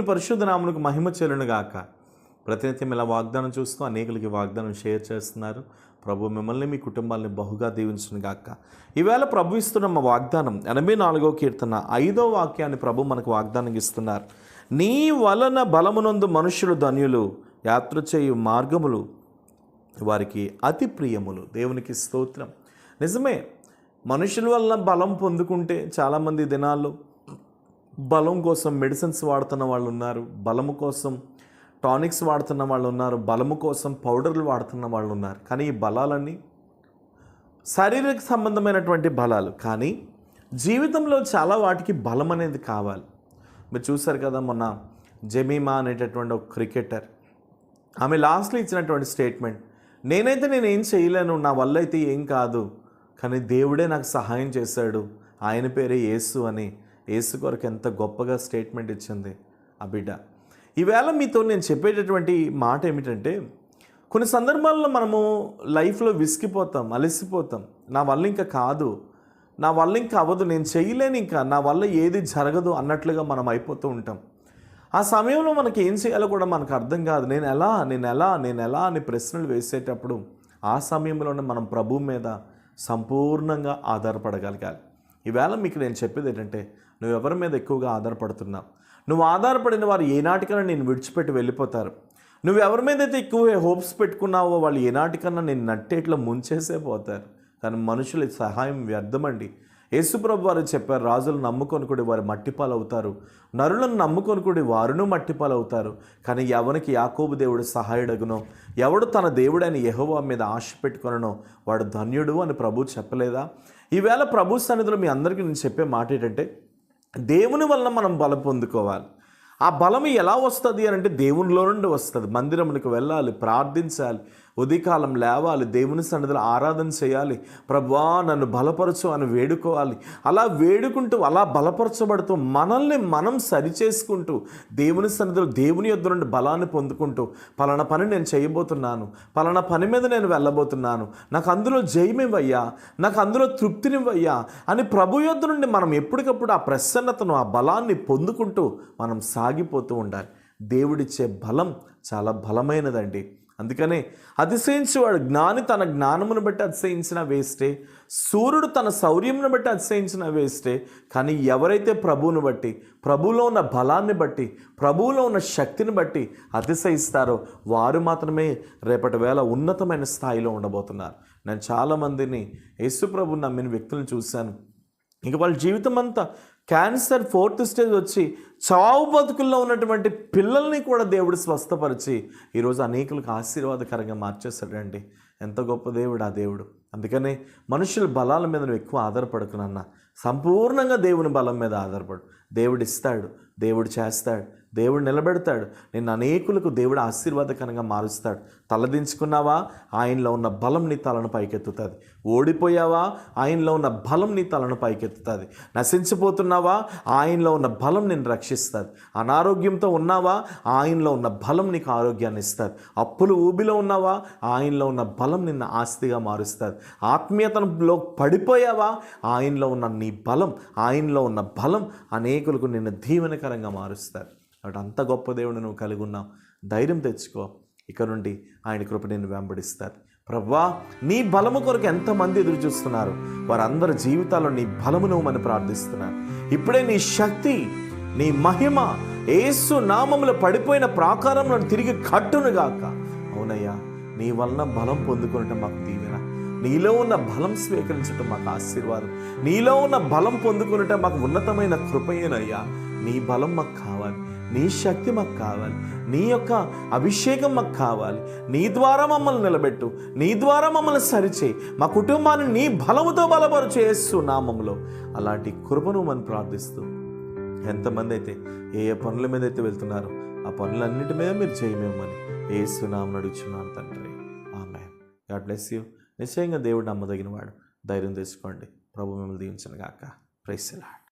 పరిశుద్ధ నామమునకు మహిమ చెల్లును గాక. ప్రతినిత్యం ఇలా వాగ్దానం చూస్తూ అనేకులకి వాగ్దానం షేర్ చేస్తున్నారు. ప్రభు మిమ్మల్ని మీ కుటుంబాలని బహుగా దీవించును గాక. ఈవేళ ప్రభు ఇస్తున్న మా వాగ్దానం 84వ కీర్తన 5వ వాక్యాన్ని ప్రభు మనకు వాగ్దానం ఇస్తున్నారు. నీ వలన బలమునందు మనుషులు ధన్యులు, యాత్ర చేయు మార్గములు వారికి అతి ప్రియములు. దేవునికి స్తోత్రం. నిజమే, మనుషుల వల్ల బలం పొందుకుంటే చాలామంది దినాల్లో బలం కోసం మెడిసిన్స్ వాడుతున్న వాళ్ళు ఉన్నారు, బలము కోసం టానిక్స్ వాడుతున్న వాళ్ళు ఉన్నారు, బలము కోసం పౌడర్లు వాడుతున్న వాళ్ళు ఉన్నారు. కానీ ఈ బలాలన్నీ శారీరక సంబంధమైనటువంటి బలాలు. కానీ జీవితంలో చాలా వాటికి బలం అనేది కావాలి. మీరు చూశారు కదా, మొన్న జమీమా అనేటటువంటి ఒక క్రికెటర్, ఆమె లాస్ట్లో ఇచ్చినటువంటి స్టేట్మెంట్, నేనేం చేయలేను, నా వల్ల అయితే ఏం కాదు, కానీ దేవుడే నాకు సహాయం చేశాడు, ఆయన పేరే యేసు అని. యేసు కొరకు ఎంత గొప్పగా స్టేట్మెంట్ ఇచ్చింది ఆ బిడ్డ. ఈవేళ మీతో నేను చెప్పేటటువంటి మాట ఏమిటంటే, కొన్ని సందర్భాల్లో మనము లైఫ్లో విసిగిపోతాం, అలసిపోతాం. నా వల్ల ఇంకా కాదు, నా వల్ల ఇంకా అవ్వదు, నేను చేయలేను, ఇంకా నా వల్ల ఏది జరగదు అన్నట్లుగా మనం అయిపోతూ ఉంటాం. ఆ సమయంలో మనకి ఏం చేయాలో కూడా మనకు అర్థం కాదు. నేను ఎలా అని ప్రశ్నలు వేసేటప్పుడు ఆ సమయంలోనే మనం ప్రభు మీద సంపూర్ణంగా ఆధారపడగలగాలి. ఈవేళ మీకు నేను చెప్పేది ఏంటంటే, నువ్వు ఎవరి మీద ఎక్కువగా ఆధారపడుతున్నావు? నువ్వు ఆధారపడిన వారు ఏనాటికన్నా నేను విడిచిపెట్టి వెళ్ళిపోతారు. నువ్వు ఎవరి మీద అయితే ఎక్కువ హోప్స్ పెట్టుకున్నావో వాళ్ళు ఏనాటికన్నా నేను నట్టేట్లో ముంచేసే పోతారు. కానీ మనుషుల సహాయం వ్యర్థమండి. యేసుప్రభు వారు చెప్పారు, రాజులను నమ్ముకొని కూడా వారు మట్టిపాలవుతారు, నరులను నమ్ముకొని కూడా వారును మట్టిపాలవుతారు. కానీ ఎవరికి యాకోబు దేవుడు సహాయుడగునో, ఎవడు తన దేవుడైన యెహోవా మీద ఆశ పెట్టుకొననో వాడు ధన్యుడు అని ప్రభు చెప్పలేదా? ఈవేళ ప్రభు సన్నిధిలో మీ అందరికీ నేను చెప్పే మాట ఏంటంటే, దేవుని వలన మనం బలం పొందుకోవాలి. ఆ బలం ఎలా వస్తుంది అని అంటే, దేవునిలో నుండి వస్తుంది. మందిరమునికి వెళ్ళాలి, ప్రార్థించాలి, ఉదయకాలం లేవాలి, దేవుని సన్నిధిలో ఆరాధన చేయాలి, ప్రభువా నన్ను బలపరచు అని వేడుకోవాలి. అలా వేడుకుంటూ, అలా బలపరచబడుతూ, మనల్ని మనం సరిచేసుకుంటూ, దేవుని సన్నిధిలో దేవుని యొద్ద నుండి బలాన్ని పొందుకుంటూ, పలానా పని నేను చేయబోతున్నాను, పలానా పని మీద నేను వెళ్ళబోతున్నాను, నాకు అందులో జయమివ్వయ్యా, నాకు అందులో తృప్తినివ్వయ్యా అని ప్రభు యొద్ద నుండి మనం ఎప్పటికప్పుడు ఆ ప్రసన్నతను, ఆ బలాన్ని పొందుకుంటూ మనం సాగిపోతూ ఉండాలి. దేవుడిచ్చే బలం చాలా బలమైనదండి. అందుకనే అతిశయించేవాడు జ్ఞాని తన జ్ఞానమును బట్టి అతిశయించిన వేస్టే, సూర్యుడు తన శౌర్యమును బట్టి అతిశయించిన వేస్టే. కానీ ఎవరైతే ప్రభువును బట్టి, ప్రభువులో ఉన్న బలాన్ని బట్టి, ప్రభువులో ఉన్న శక్తిని బట్టి అతిశయిస్తారో వారు మాత్రమే రేపటి వేళ ఉన్నతమైన స్థాయిలో ఉండబోతున్నారు. నేను చాలామందిని యేసుప్రభుని నమ్మిన వ్యక్తులను చూశాను. ఇంక వాళ్ళ జీవితం అంతా క్యాన్సర్ 4th స్టేజ్ వచ్చి చావు బతుకుల్లో ఉన్నటువంటి పిల్లల్ని కూడా దేవుడు స్వస్థపరిచి ఈరోజు అనేకులకు ఆశీర్వాదకరంగా మార్చేశాడండి. ఎంత గొప్ప దేవుడు ఆ దేవుడు. అందుకనే మనుషుల బలాల మీద నువ్వు ఎక్కువ ఆధారపడుకున్నా, సంపూర్ణంగా దేవుని బలం మీద ఆధారపడు. దేవుడు ఇస్తాడు, దేవుడు చేస్తాడు, దేవుడు నిలబెడతాడు. నిన్ను అనేకులకు దేవుడు ఆశీర్వాదకరంగా మారుస్తాడు. తలదించుకున్నావా, ఆయనలో ఉన్న బలం నీ తలను పైకెత్తుతుంది. ఓడిపోయావా, ఆయనలో ఉన్న బలం నీ తలను పైకెత్తుతుంది. నశించిపోతున్నావా, ఆయనలో ఉన్న బలం నిన్ను రక్షిస్తుంది. అనారోగ్యంతో ఉన్నావా, ఆయనలో ఉన్న బలం నీకు ఆరోగ్యాన్ని ఇస్తుంది. అప్పులు ఊబిలో ఉన్నావా, ఆయనలో ఉన్న బలం నిన్ను ఆస్తిగా మారుస్తుంది. ఆత్మీయతలో పడిపోయావా, ఆయనలో ఉన్న నీ బలం, ఆయనలో ఉన్న బలం అనేకులకు నిన్ను దీవెనకరంగా మారుస్తారు. కాబట్టి అంత గొప్ప దేవుడు నువ్వు కలిగి ఉన్నావు. ధైర్యం తెచ్చుకో. ఇక నుండి ఆయన కృప నిన్ను వెంబడిస్తారు. ప్రభువా, నీ బలము కొరకు ఎంతమంది ఎదురు చూస్తున్నారు, వారందరి జీవితాల్లో నీ బలము నువ్వమని ప్రార్థిస్తున్నారు. ఇప్పుడే నీ శక్తి, నీ మహిమ యేసు నామములో పడిపోయిన ప్రాకారంలో తిరిగి కట్టునుగాక. అవునయ్యా, నీ వలన బలం పొందుకోవటం మాకు దీవెన, నీలో ఉన్న బలం స్వీకరించటం మాకు ఆశీర్వాదం, నీలో ఉన్న బలం పొందుకునటం మాకు ఉన్నతమైన కృపయేనయ్యా. నీ బలం మాకు కావాలి, నీ శక్తి మాకు కావాలి, నీ యొక్క అభిషేకం మాకు కావాలి. నీ ద్వారా మమ్మల్ని నిలబెట్టు, నీ ద్వారా మమ్మల్ని సరిచేయి, మా కుటుంబాన్ని నీ బలముతో బలపరచు యేసు నామములో. అలాంటి కృపను మనం ప్రార్థిస్తూ, ఎంతమంది అయితే ఏ పనుల మీద అయితే వెళ్తున్నారో ఆ పనులన్నిటి మీద మీరు చేయమేమని యేసు నామమున అడుగుచున్నాను తండ్రి. ఆమేన్. God bless you. నిశ్చయంగా దేవుడు నమ్మదగిన వాడు. ధైర్యం తెచ్చుకోండి. ప్రభు మిమ్మల్ని దీవించును గాక. Praise the lord.